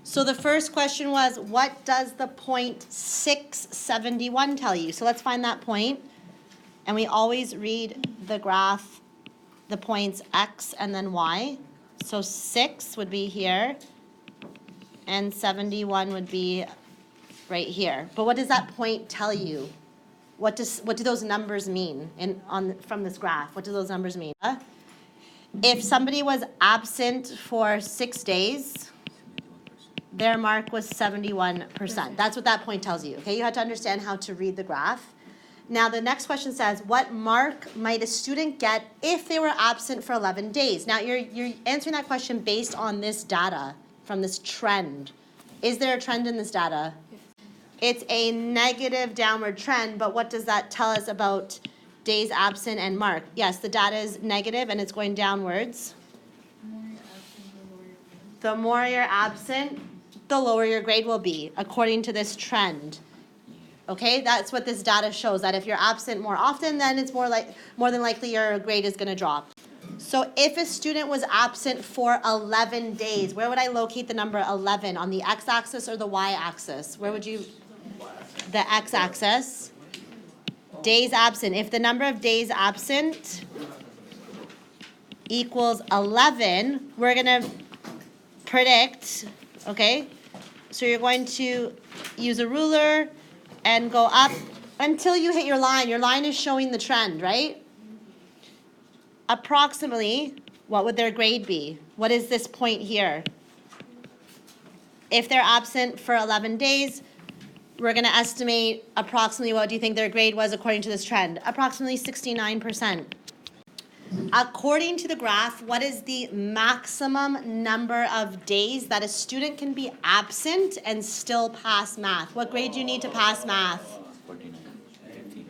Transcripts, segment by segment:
So the first question was, what does the point 671 tell you? So let's find that point. And we always read the graph, the points x and then y. So 6 would be here, and 71 would be right here. But what does that point tell you? What do those numbers mean from this graph? What do those numbers mean? If somebody was absent for 6 days, their mark was 71%. That's what that point tells you, okay? You have to understand how to read the graph. Now, the next question says, what mark might a student get if they were absent for 11 days? Now, you're answering that question based on this data, from this trend. Is there a trend in this data? It's a negative downward trend, but what does that tell us about days absent and mark? Yes, the data is negative and it's going downwards. The more you're absent, the lower your grade will be, according to this trend. Okay, that's what this data shows, that if you're absent more often, then it's more than likely your grade is going to drop. So if a student was absent for 11 days, where would I locate the number 11? On the x-axis or the y-axis? Where would you? The x-axis. Days absent. If the number of days absent equals 11, we're going to predict, okay? So you're going to use a ruler and go up until you hit your line. Your line is showing the trend, right? Approximately, what would their grade be? What is this point here? If they're absent for 11 days, we're going to estimate approximately, what do you think their grade was according to this trend? Approximately 69%. According to the graph, what is the maximum number of days that a student can be absent and still pass math? What grade do you need to pass math? 49, 50.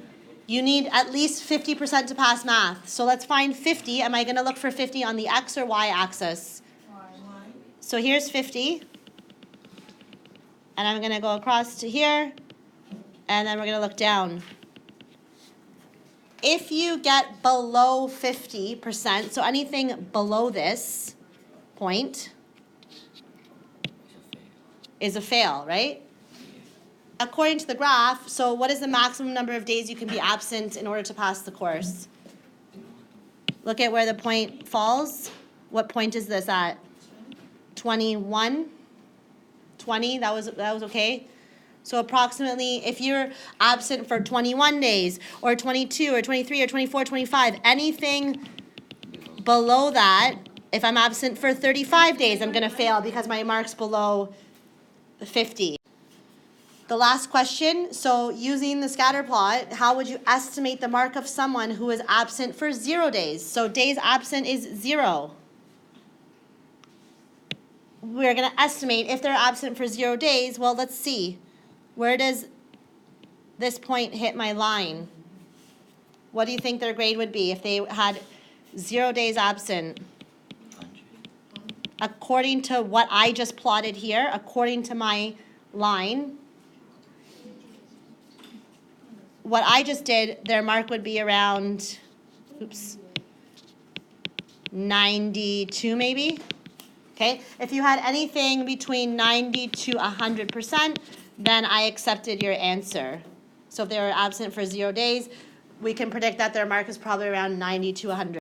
You need at least 50% to pass math. So let's find 50. Am I going to look for 50 on the x or y axis? So here's 50. And I'm going to go across to here. And then we're going to look down. If you get below 50%, so anything below this point is a fail, right? According to the graph, so what is the maximum number of days you can be absent in order to pass the course? Look at where the point falls. What point is this at? 21? 20? That was okay? So approximately, if you're absent for 21 days, or 22, or 23, or 24, 25, anything below that, if I'm absent for 35 days, I'm going to fail because my mark's below 50. The last question, so using the scatter plot, how would you estimate the mark of someone who is absent for 0 days? So days absent is 0. We're going to estimate if they're absent for 0 days. Well, let's see. Where does this point hit my line? What do you think their grade would be if they had 0 days absent? 100. According to what I just plotted here, according to my line, what I just did, their mark would be around, 92 maybe. Okay, if you had anything between 90 to 100%, then I accepted your answer. So if they were absent for 0 days, we can predict that their mark is probably around 90 to 100.